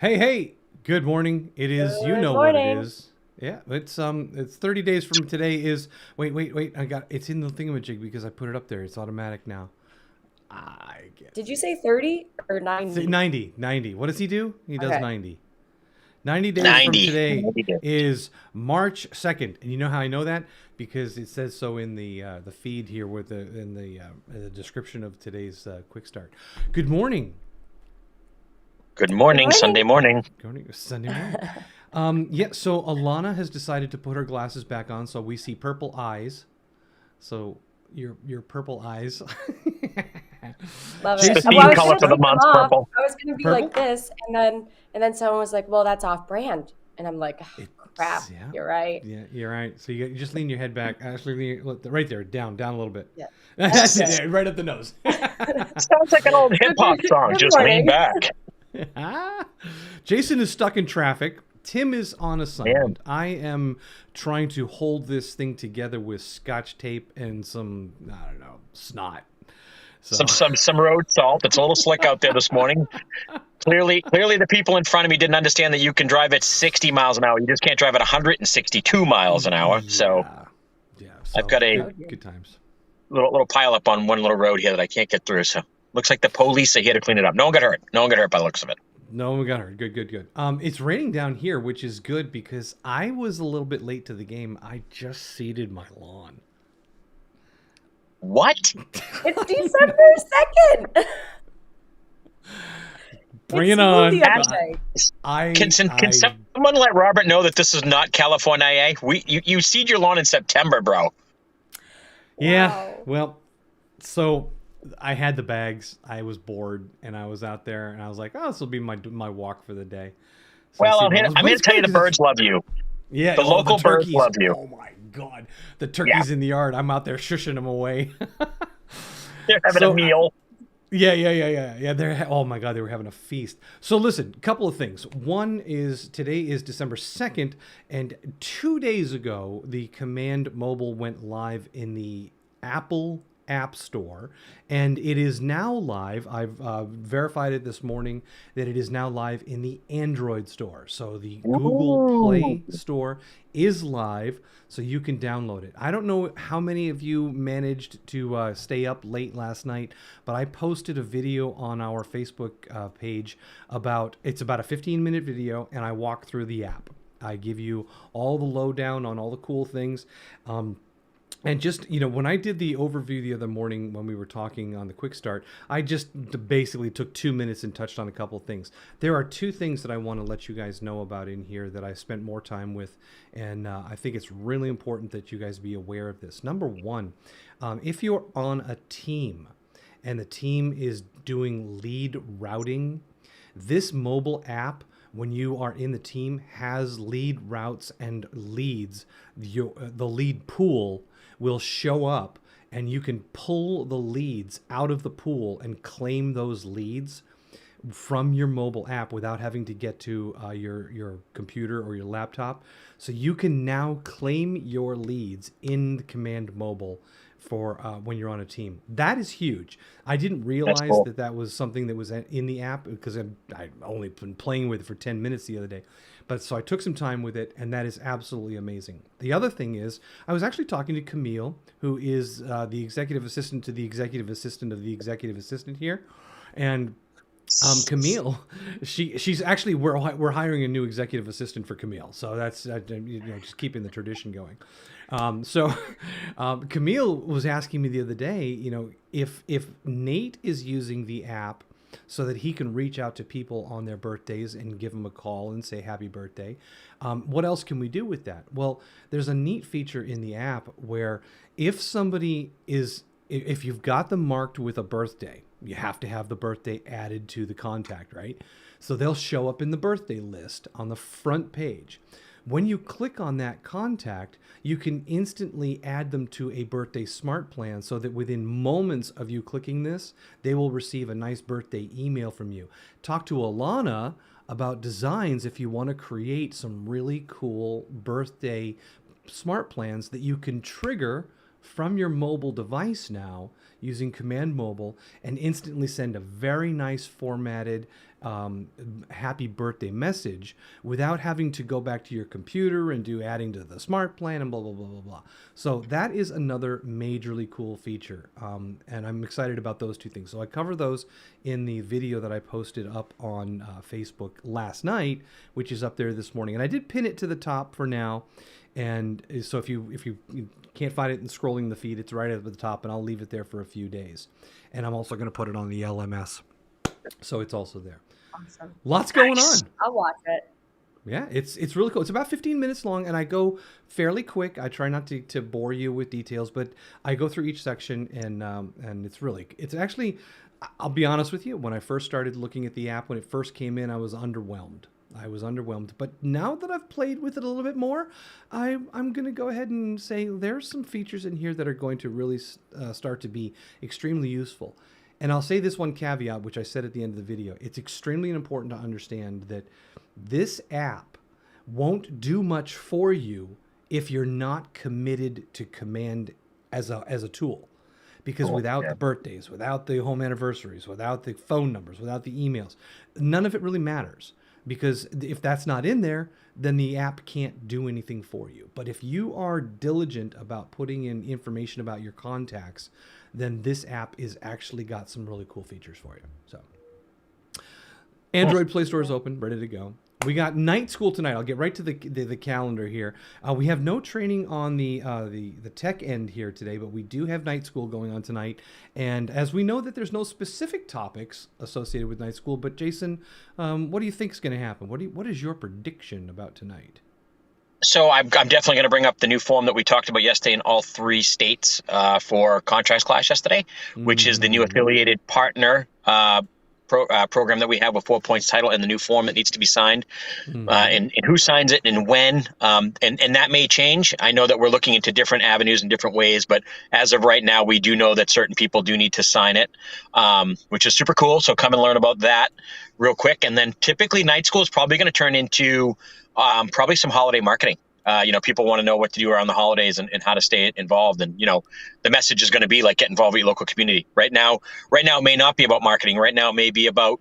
Hey, good morning. It is, you Good know what it morning. is. Yeah, it's 30 days from today is wait, it's in the thingamajig because I put it up there. It's automatic now. I get Did you say 30 or 90? 90. What does he do? He does Okay. 90. 90 days from 90. today 90 days. is March 2nd. And you know how I know that? Because it says so in the feed here with the description of today's quick start. Good morning. Good Good morning, morning. Sunday morning. Morning, Sunday morning. Yeah, so Alana has decided to put her glasses back on, so we see purple eyes. So your purple eyes. Love It's it. the Jason, Well, you I theme was color gonna for the take them month, off. purple. I was gonna be like purple? this, and then someone was like, "Well, that's off brand," and I'm like, oh, "Crap, It's yeah. you're right." Yeah, you're right. So you just lean your head back. Actually, right there, down a little bit. Yeah, that's That's it. good. Yeah, right at the nose. Sounds like an old hip hop song. Good Just lean morning. back. Jason is stuck in traffic. Tim is on Man, assignment. I am trying to hold this thing together with scotch tape and some, I don't know, snot. So, some road salt. It's a little slick out there this morning. Clearly, the people in front of me didn't understand that you can drive at 60 miles an hour. You just can't drive at 162 miles an hour. So yeah. Yeah. I've So got a Oh, dear. good times. little pile up on one little road here that I can't get through. So looks like the police are here to clean it up. No one got hurt. No one got hurt by the looks of it. No, we got her. Good. It's raining down here, which is good because I was a little bit late to the game. I just seeded my lawn. What? It's December 2nd. Bring It's it on. smoothie Ash, day. Can I someone let Robert know that this is not California? You seed your lawn in September, bro. Yeah, Wow. well, so I had the bags. I was bored, and I was out there, and I was like, "Oh, this will be my walk for the day." So I Well, see I'm here. those, I'm but here it's to tell good you the because it's birds love you. yeah. The Oh, the local birds turkeys! love you. Oh my god, the Yeah, turkeys in the yard. I'm out there shushing them away. they're having a so meal. yeah. Oh my god, they were having a feast. So listen, couple of things. One is today is December 2nd, and 2 days ago, the Command Mobile went live in the Apple App Store, and it is now live. I've verified it this morning that it is now live in the Android store. So the Google Ooh. Play Store is live, so you can download it. I don't know how many of you managed to stay up late last night, but I posted a video on our Facebook page about it's about a 15-minute video, and I walk through the app. I give you all the lowdown on all the cool things. And just, when I did the overview the other morning when we were talking on the quick start, I just basically took 2 minutes and touched on a couple of things. There are two things that I want to let you guys know about in here that I spent more time with. And I think it's really important that you guys be aware of this. Number one, if you're on a team and the team is doing lead routing, this mobile app, when you are in the team, has lead routes and leads. The lead pool will show up, and you can pull the leads out of the pool and claim those leads from your mobile app without having to get to your computer or your laptop. So you can now claim your leads in the Command Mobile for when you're on a team. That is huge. I didn't That's realize cool. that was something that was in the app because I only been playing with it for 10 minutes the other day. But so I took some time with it, and that is absolutely amazing. The other thing is, I was actually talking to Camille, who is the executive assistant to the executive assistant of the executive assistant here. And Camille, she's actually we're hiring a new executive assistant for Camille, so that's just keeping the tradition going. So Camille was asking me the other day, if Nate is using the app so that he can reach out to people on their birthdays and give them a call and say happy birthday. What else can we do with that? Well, there's a neat feature in the app where if you've got them marked with a birthday, you have to have the birthday added to the contact, right? So they'll show up in the birthday list on the front page. When you click on that contact, you can instantly add them to a birthday smart plan so that within moments of you clicking this, they will receive a nice birthday email from you. Talk to Alana about designs if you want to create some really cool birthday smart plans that you can trigger from your mobile device now using Command Mobile and instantly send a very nice formatted happy birthday message without having to go back to your computer and do adding to the smart plan and blah, blah, blah, blah, blah. So that is another majorly cool feature. And I'm excited about those two things. So I cover those in the video that I posted up on Facebook last night, which is up there this morning. And I did pin it to the top for now. And so if you can't find it in scrolling the feed, it's right at the top, and I'll leave it there for a few days. And I'm also going to put it on the LMS, so it's also there. Awesome. Lots going on. I'll watch it. Yeah, it's really cool. It's about 15 minutes long, and I go fairly quick. I try not to bore you with details, but I go through each section, and it's actually, I'll be honest with you, when I first started looking at the app, when it first came in, I was underwhelmed. But now that I've played with it a little bit more, I'm going to go ahead and say there's some features in here that are going to really start to be extremely useful. And I'll say this one caveat, which I said at the end of the video. It's extremely important to understand that this app won't do much for you if you're not committed to Command as a tool. Because without the birthdays, without the home anniversaries, without the phone numbers, without the emails, none of it really matters. Because if that's not in there, then the app can't do anything for you. But if you are diligent about putting in information about your contacts, then this app is actually got some really cool features for you. So Android Play Store is open, ready to go. We got night school tonight. I'll get right to the calendar here. We have no training on the tech end here today, but we do have night school going on tonight. And as we know that there's no specific topics associated with night school, but Jason, what do you think is going to happen? What is your prediction about tonight? So I'm definitely going to bring up the new form that we talked about yesterday in all 3 states for contracts class yesterday, which is the new affiliated partner program that we have with 4 points title and the new form that needs to be signed, and who signs it and when, and that may change. I know that we're looking into different avenues and different ways, but as of right now, we do know that certain people do need to sign it, which is super cool. So come and learn about that real quick. And then typically night school is probably going to turn into probably some holiday marketing. People want to know what to do around the holidays and how to stay involved. And, the message is going to be like, get involved with your local community. Right now, it may not be about marketing. Right now, it may be about,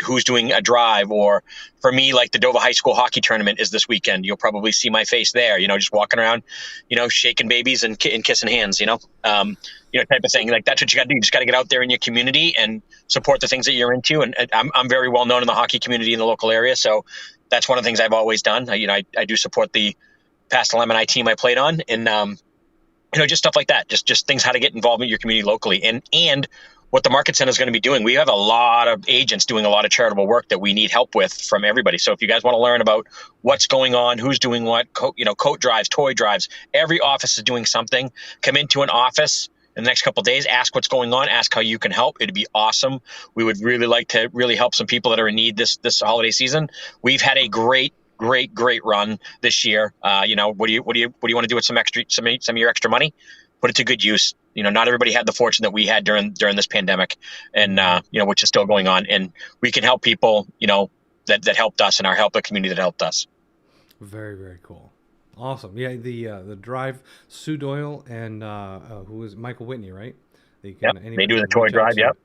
who's doing a drive, or for me, like the Dover High School hockey tournament is this weekend. You'll probably see my face there, just walking around, shaking babies and kissing hands, type of thing. Like that's what you got to do. You just got to get out there in your community and support the things that you're into. And I'm very well known in the hockey community in the local area. So that's one of the things I've always done. I do support the Pastel M&I team I played on, and just stuff like that, just things, how to get involved in your community locally, and what the market center is going to be doing. We have a lot of agents doing a lot of charitable work that we need help with from everybody. So if you guys want to learn about what's going on, who's doing what, coat drives, toy drives, every office is doing something. Come into an office in the next couple of days, ask what's going on, ask how you can help. It'd be awesome. We would really like to really help some people that are in need this holiday season. We've had a great run this year. What do you want to do with some of your extra money? Put it to good use. Not everybody had the fortune that we had during this pandemic, and which is still going on. And we can help people, that helped us, and help the community that helped us. Very, very cool. Awesome. Yeah, the drive, Sue Doyle and who is Michael Whitney, right? They do the toy drive. Yep.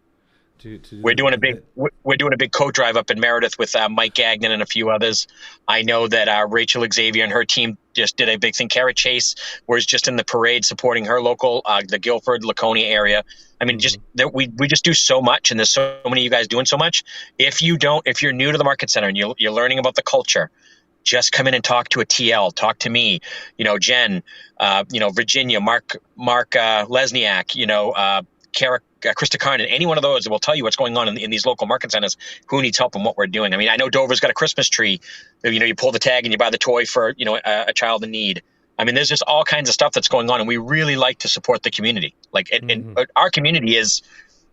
We're doing a big coat drive up in Meredith with Mike Gagnon and a few others. I know that Rachel Xavier and her team just did a big thing. Kara Chase was just in the parade supporting her local, the Guilford, Laconia area. I mean, we just do so much, and there's so many of you guys doing so much. If you're new to the market center and you're learning about the culture, just come in and talk to a TL, talk to me, Jen, Virginia, Mark Lesniak, Kara, Krista Carnan, any one of those will tell you what's going on in these local market centers, who needs help and what we're doing. I mean, I know Dover's got a Christmas tree. You pull the tag and you buy the toy for, a child in need. I mean, there's just all kinds of stuff that's going on, and we really like to support the community. And our community is,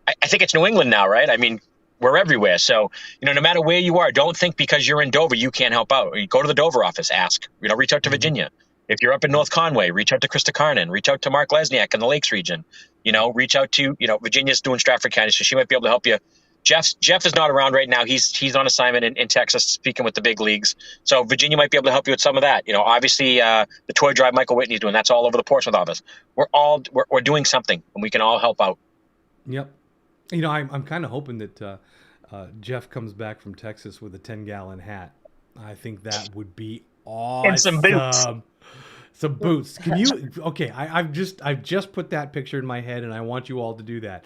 I think it's New England now, right? I mean, we're everywhere. So, no matter where you are, don't think because you're in Dover, you can't help out. You go to the Dover office, ask, reach out to Virginia. If you're up in North Conway, reach out to Krista Carnan, reach out to Mark Lesniak in the Lakes region, reach out to, Virginia's doing Stratford County, so she might be able to help you Jeff is not around right now. He's on assignment in Texas, speaking with the big leagues. So Virginia might be able to help you with some of that. Obviously the toy drive Michael Whitney's doing, that's all over the Portsmouth office. We're doing something, and we can all help out. Yep. I'm kind of hoping that Jeff comes back from Texas with a 10-gallon hat. I think that would be awesome. And some boots. Some boots. Can you? Okay, I've just put that picture in my head, and I want you all to do that.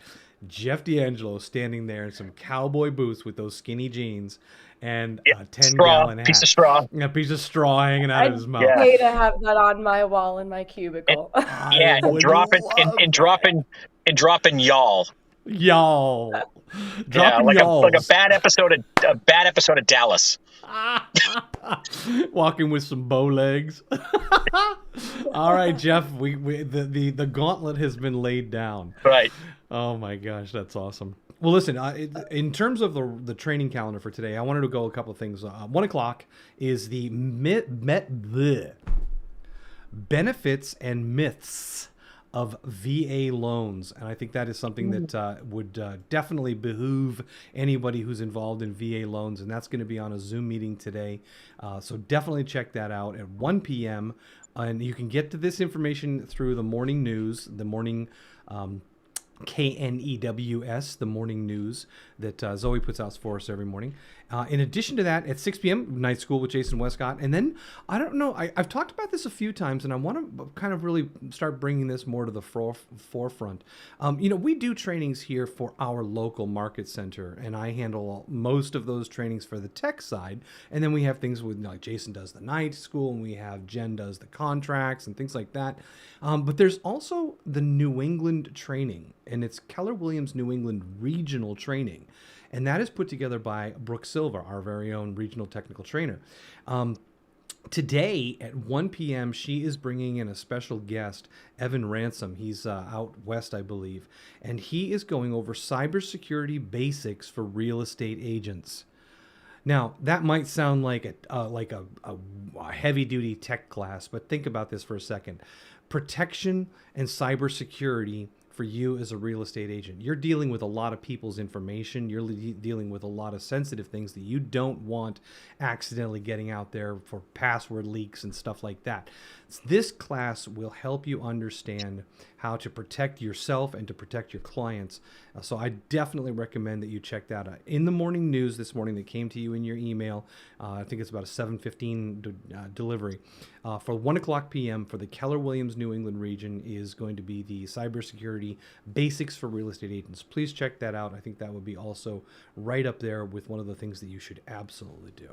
Jeff D'Angelo standing there in some cowboy boots with those skinny jeans and a 10-gallon hat. Piece of straw. A piece of straw hanging out of his mouth. I'd pay to have that on my wall in my cubicle. And dropping y'all. Y'all. Like a bad episode of Dallas. Walking with some bow legs. All right, Jeff. The gauntlet has been laid down. Right. Oh my gosh, that's awesome. Well, listen. In terms of the training calendar for today, I wanted to go a couple of things. 1 o'clock is the benefits and myths of VA loans, and I think that is something that would definitely behoove anybody who's involved in VA loans, and that's going to be on a Zoom meeting today. So definitely check that out at 1 p.m. And you can get to this information through the morning news, the morning KNEWS, the morning news that Zoe puts out for us every morning. In addition to that, at 6 p.m., Night School with Jason Westcott. And then, I don't know, I've talked about this a few times, and I want to kind of really start bringing this more to the forefront. We do trainings here for our local market center, and I handle most of those trainings for the tech side. And then we have things with, like Jason does the Night School, and we have Jen does the contracts and things like that. But there's also the New England training, and it's Keller Williams New England Regional Training. And that is put together by Brooke Silva, our very own regional technical trainer. Today at 1 p.m., she is bringing in a special guest, Evan Ransom. He's out west, I believe. And he is going over cybersecurity basics for real estate agents. Now, that might sound like a heavy-duty tech class, but think about this for a second. Protection and cybersecurity for you as a real estate agent. You're dealing with a lot of people's information. You're dealing with a lot of sensitive things that you don't want accidentally getting out there for password leaks and stuff like that. This class will help you understand how to protect yourself and to protect your clients. So I definitely recommend that you check that out. In the morning news this morning that came to you in your email, I think it's about a 7:15 delivery. For 1 o'clock p.m. for the Keller Williams New England region is going to be the cybersecurity basics for real estate agents. Please check that out. I think that would be also right up there with one of the things that you should absolutely do.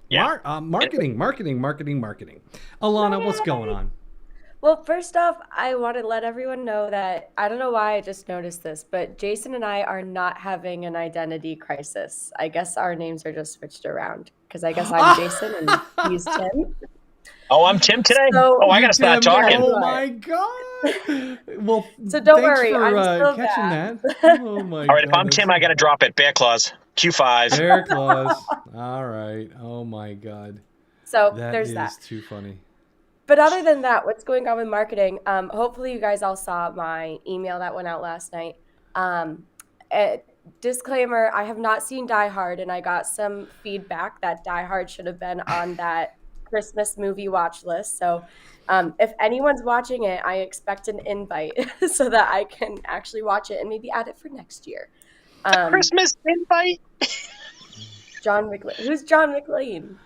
Yeah. Marketing. Alana, what's going on? Well, first off, I want to let everyone know that I don't know why I just noticed this, but Jason and I are not having an identity crisis. I guess our names are just switched around because I guess I'm Jason and he's Tim. Oh, I'm Tim today? So, I got to start talking. Oh, my God. Well, so don't thanks worry. for I'm still catching back. that. Oh, my God. All right, if I'm Tim, I got to drop it. Bear claws. Q5. Bear claws. All right. Oh, my God. So That there's is that. too funny. But other than that, what's going on with marketing? Hopefully you guys all saw my email that went out last night. Disclaimer, I have not seen Die Hard, and I got some feedback that Die Hard should have been on that Christmas movie watch list. So if anyone's watching it, I expect an invite so that I can actually watch it and maybe add it for next year. Christmas invite? John McLean. Who's John McLean?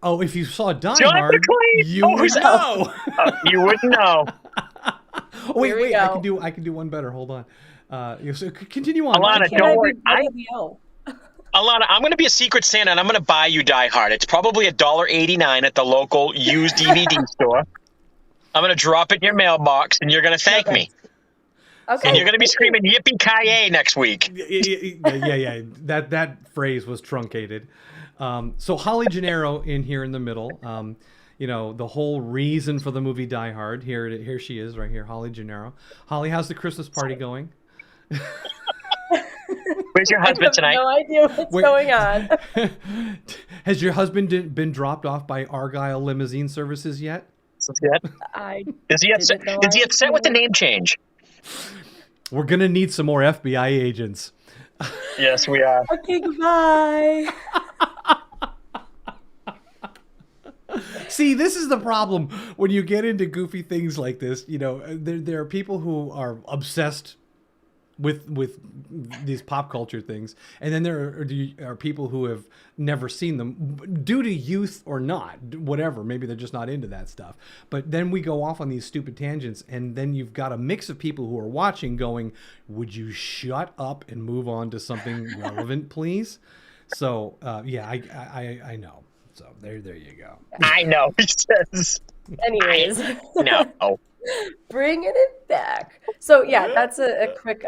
Oh, if you saw Die John Hard, McClane. you would know. You wouldn't know. Oh, wait, Here we I go. can do one better. Hold on. So continue on. Alana, Can don't I worry. be WO? Alana, I'm going to be a secret Santa, and I'm going to buy you Die Hard. It's probably $1.89 at the local used DVD store. I'm going to drop it in your mailbox, and you're going to thank me. Okay. And you're going to be screaming yippee-ki-yay next week. Yeah. That phrase was truncated. So Holly Gennaro in here in the middle. The whole reason for the movie Die Hard. Here she is right here, Holly Gennaro. Holly, how's the Christmas party going? Where's your husband tonight? No idea what's going on. Has your husband been dropped off by Argyle Limousine Services yet? Is he upset with the name change? We're gonna need some more FBI agents. Yes, we are. Okay, goodbye. See, this is the problem when you get into goofy things like this. You know, there are people who are obsessed with these pop culture things, and then there are people who have never seen them due to youth or not, whatever. Maybe they're just not into that stuff. But then we go off on these stupid tangents, and then you've got a mix of people who are watching going, would you shut up and move on to something relevant, please? So yeah, I know. So there you go. I know. He says. Anyways. No. Bringing it back. So yeah, that's a quick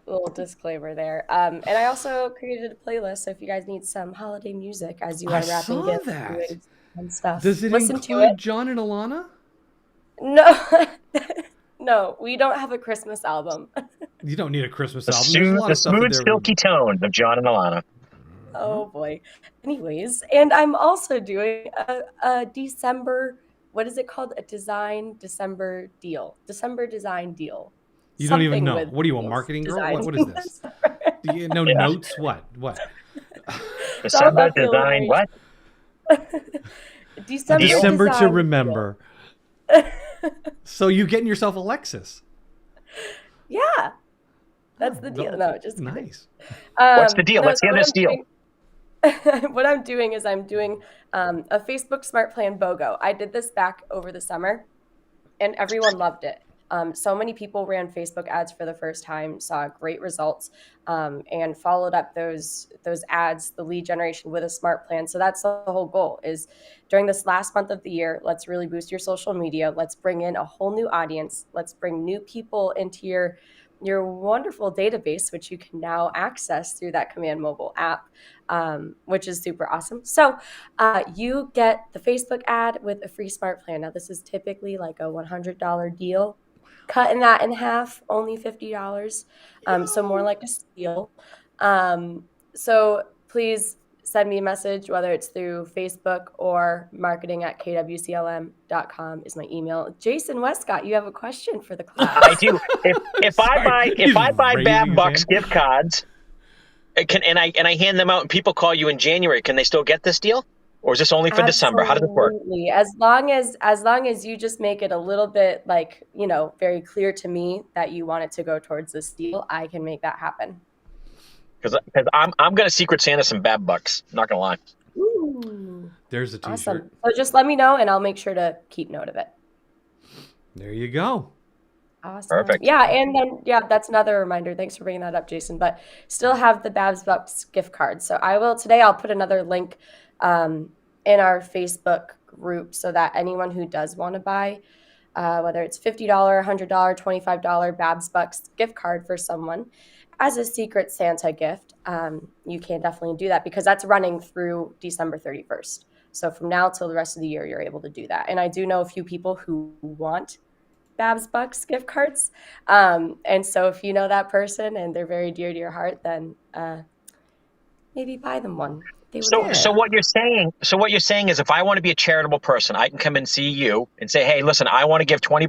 little disclaimer there. And I also created a playlist, so if you guys need some holiday music as you I are wrapping saw gifts that. and stuff, Does it listen to include it. John and Alana? No, no, we don't have a Christmas album. You don't need a Christmas The, album. There's a lot of stuff in smooth, there. silky tones of John and Alana. Oh boy. Anyways, and I'm also doing a December, what is it called? A December design deal. You don't even Something know. with What are you, a marketing girl? design. What is this? Do you know Yeah. notes? What? December feel design, very- what? December to design remember. So you getting yourself a Lexus? deal. Yeah. That's the deal. No, just kidding. nice. What's the deal? No, Let's hear this deal. What I'm doing is I'm doing a Facebook Smart Plan BOGO. I did this back over the summer, and everyone loved it. So many people ran Facebook ads for the first time, saw great results, and followed up those ads, the lead generation, with a smart plan. So that's the whole goal, is during this last month of the year, let's really boost your social media. Let's bring in a whole new audience. Let's bring new people into your wonderful database, which you can now access through that Command mobile app, which is super awesome. So you get the Facebook ad with a free smart plan. Now, this is typically like a $100 deal. Cutting that in half, only $50. So more like a steal. So please send me a message, whether it's through Facebook or marketing@kwclm.com is my email. Jason Westcott, you have a question for the class. I do. If I buy raising Bab his Bucks hand. gift cards, and I hand them out, and people call you in January, can they still get this deal, or is this only for December? How does it work? Absolutely. As long as you just make it a little bit very clear to me that you want it to go towards this deal, I can make that happen. Because I'm gonna Secret Santa some Bab Bucks. Not gonna lie. Ooh, There's a t-shirt. awesome. So just let me know, and I'll make sure to keep note of it. There you go. Awesome. Perfect. Yeah, and then that's another reminder. Thanks for bringing that up, Jason. But still have the Babs Bucks gift card. So I'll put another link in our Facebook group so that anyone who does want to buy, whether it's $50, $100, $25 Babs Bucks gift card for someone as a Secret Santa gift, you can definitely do that, because that's running through December 31st. So from now till the rest of the year, you're able to do that. And I do know a few people who want Babs Bucks gift cards. And so if you know that person and they're very dear to your heart, then maybe buy them one. So what you're saying is, if I want to be a charitable person, I can come and see you and say, hey, listen, I want to give $20,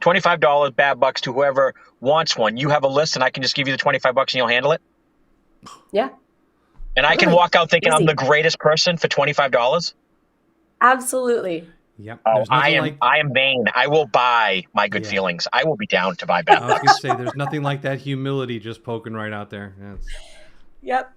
$25 Bab Bucks to whoever wants one. You have a list, and I can just give you the $25 and you'll handle it. Yeah. And I can walk out thinking I'm the greatest person for $25. Absolutely. Yep. Oh, I am vain. I will buy my good feelings. I will be down to buy Bab I was Bucks. gonna say there's nothing like that humility just poking right out there. Yep.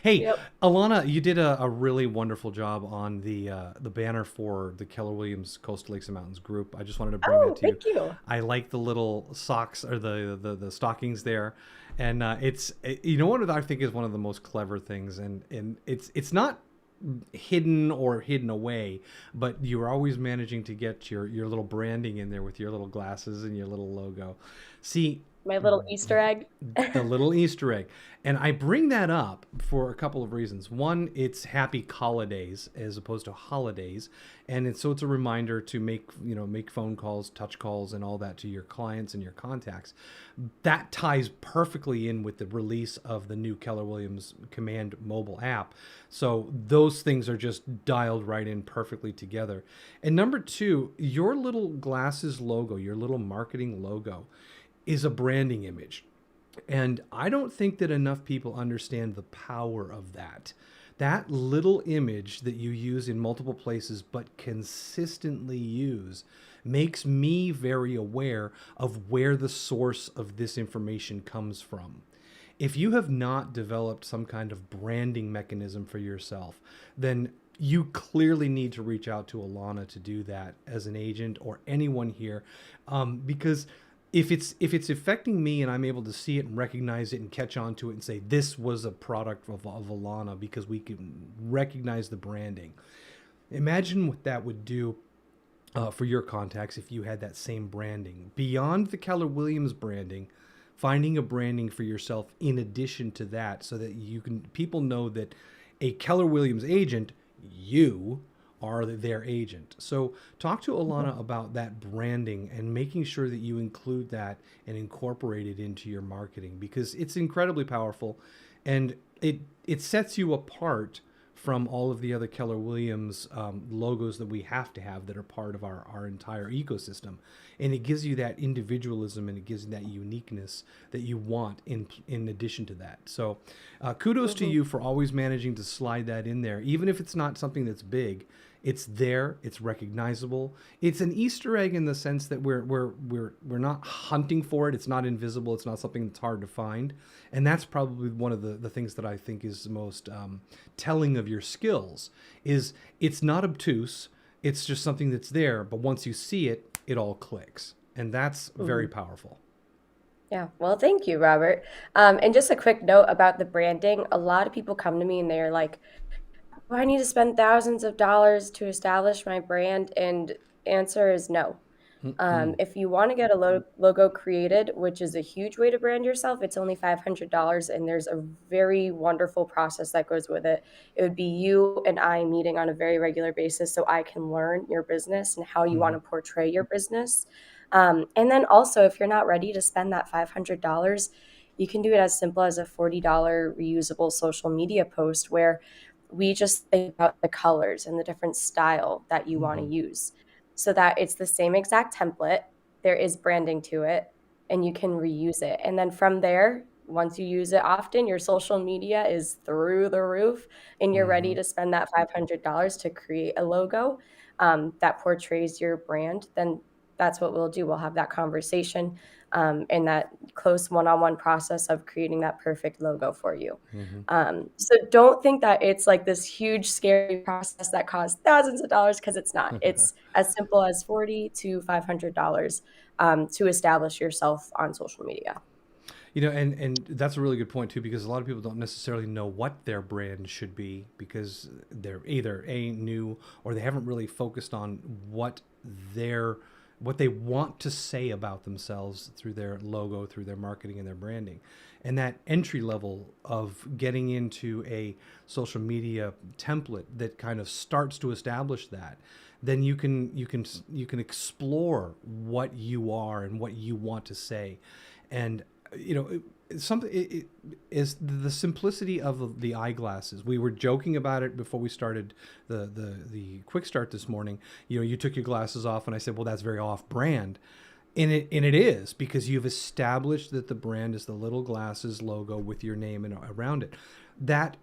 Hey, Alana, you did a really wonderful job on the banner for the Keller Williams Coastal Lakes and Mountains group. I just wanted to bring that to thank you. I like the little socks, or the stockings there, and it's you know what I think is one of the most clever things, and it's not hidden or hidden away, but you're always managing to get your little branding in there with your little glasses and your little logo. See, my little Easter egg. the little Easter egg. And I bring that up for a couple of reasons. One, it's happy holidays as opposed to holidays. And it's a reminder to make phone calls, touch calls, and all that to your clients and your contacts. That ties perfectly in with the release of the new Keller Williams Command mobile app. So those things are just dialed right in perfectly together. And number two, your little glasses logo, your little marketing logo, is a branding image. And I don't think that enough people understand the power of that. That little image that you use in multiple places but consistently use makes me very aware of where the source of this information comes from. If you have not developed some kind of branding mechanism for yourself, then you clearly need to reach out to Alana to do that as an agent or anyone here, because if it's affecting me and I'm able to see it and recognize it and catch on to it and say this was a product of Alana because we can recognize the branding. Imagine what that would do for your contacts if you had that same branding beyond the Keller Williams branding. Finding a branding for yourself in addition to that, so that you can people know that a Keller Williams agent, you are their agent. So talk to Alana about that branding and making sure that you include that and incorporate it into your marketing, because it's incredibly powerful, and it sets you apart from all of the other Keller Williams logos that we have to have that are part of our entire ecosystem. And it gives you that individualism and it gives you that uniqueness that you want in addition to that. So kudos to you for always managing to slide that in there, even if it's not something that's big. It's there. It's recognizable. It's an Easter egg in the sense that we're not hunting for it. It's not invisible. It's not something that's hard to find. And that's probably one of the things that I think is the most telling of your skills. Is it's not obtuse. It's just something that's there. But once you see it, it all clicks, and that's very powerful. Yeah, well, thank you, Robert. And just a quick note about the branding. A lot of people come to me and they're like, "Well, I need to spend thousands of dollars to establish my brand," and answer is no. If you want to get a logo created, which is a huge way to brand yourself, it's only $500, and there's a very wonderful process that goes with it. It would be you and I meeting on a very regular basis so I can learn your business and how you want to portray your business. And then also, if you're not ready to spend that $500, you can do it as simple as a $40 reusable social media post where we just think about the colors and the different style that you want to use, so that it's the same exact template. There is branding to it and you can reuse it. And then from there, once you use it often, your social media is through the roof and you're ready to spend that $500 to create a logo that portrays your brand. Then that's what we'll do. We'll have that conversation and that close one-on-one process of creating that perfect logo for you. So don't think that it's like this huge, scary process that costs thousands of dollars, because it's not. It's as simple as $40 to $500 to establish yourself on social media. You know, and that's a really good point too, because a lot of people don't necessarily know what their brand should be because they're either new or they haven't really focused on what they want to say about themselves through their logo, through their marketing and their branding. And that entry level of getting into a social media template that kind of starts to establish that, then you can explore what you are and what you want to say. And you know, it is the simplicity of the eyeglasses. We were joking about it before we started the quick start this morning. You know, you took your glasses off and I said, well, that's very off brand. And it is, because you've established that the brand is the little glasses logo with your name and around it. That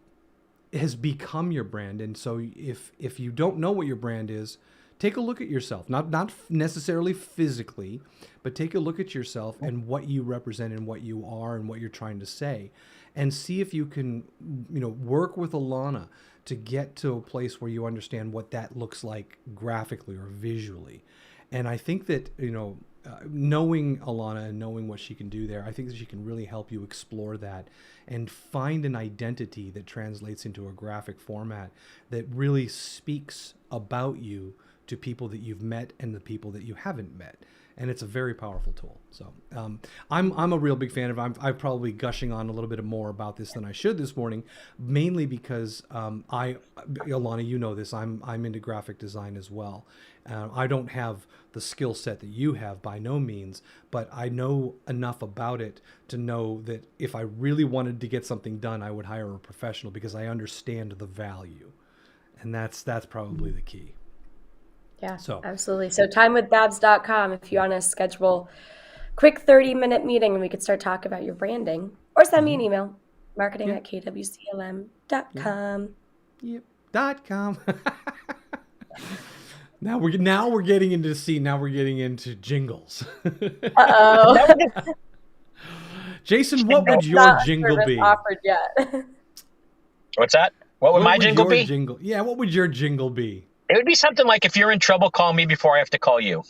has become your brand. And so if you don't know what your brand is, take a look at yourself, not necessarily physically, but take a look at yourself and what you represent and what you are and what you're trying to say, and see if you can, work with Alana to get to a place where you understand what that looks like graphically or visually. And I think that, knowing Alana and knowing what she can do there, I think that she can really help you explore that and find an identity that translates into a graphic format that really speaks about you to people that you've met and the people that you haven't met. And it's a very powerful tool. So I'm a real big fan of it. I'm probably gushing on a little bit more about this than I should this morning, mainly because Alana, you know this, I'm into graphic design as well. I don't have the skill set that you have by no means, but I know enough about it to know that if I really wanted to get something done, I would hire a professional because I understand the value. And that's probably the key. Yeah, so absolutely. So timewithbabs.com if you want to schedule quick 30-minute meeting and we could start talking about your branding. Or send me an email, marketing@kwclm.com. Yep. .com. Now we're getting into jingles. Uh-oh. Jason, what would your jingle be? Offered yet. What's that? What would my jingle be? Yeah, what would your jingle be? It would be something like, if you're in trouble, call me before I have to call you.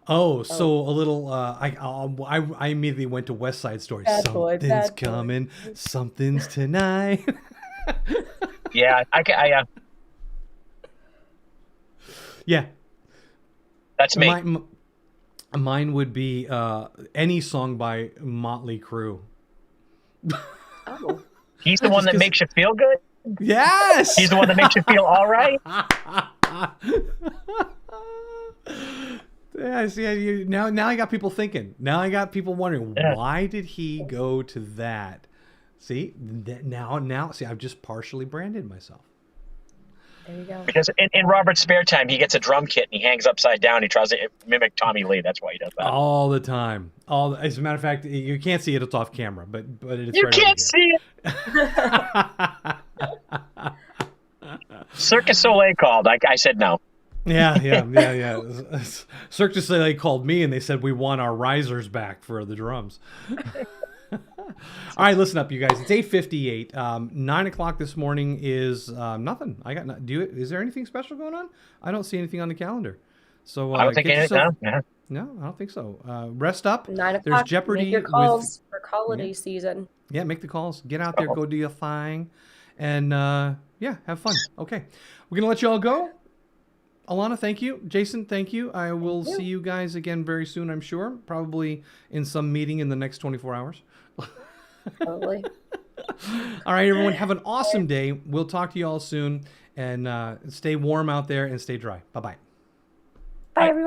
So a little. I immediately went to West Side Story. Something's coming. Something's tonight. Yeah, Yeah, that's me. Mine would be any song by Motley Crue. Oh. He's the one that makes you feel good? Yes! He's the one that makes you feel all right? Yeah, see, now I got people thinking. Now I got people wondering, why did he go to that? See, now, see, I've just partially branded myself. There you go. Because in Robert's spare time, he gets a drum kit and he hangs upside down. He tries to mimic Tommy Lee. That's why he does that. All the time. As a matter of fact, you can't see it. It's off camera, but it's you right can't see it. Cirque du Soleil called. I said no. Yeah. Cirque du Soleil called me and they said we want our risers back for the drums. All right, listen up, you guys. It's 8:58. 9 o'clock this morning is nothing. I got is there anything special going on? I don't see anything on the calendar. So I don't think anything. No, I don't think so. Rest up. 9 o'clock. There's Jeopardy. Make your calls for holiday season. Yeah, make the calls. Get out there. Go do your thing. And have fun. Okay. We're going to let you all go. Alana, thank you. Jason, thank you. I will see you guys again very soon, I'm sure. Probably in some meeting in the next 24 hours. Probably. All right, everyone. Have an awesome day. We'll talk to you all soon. And stay warm out there and stay dry. Bye-bye. Bye, everyone.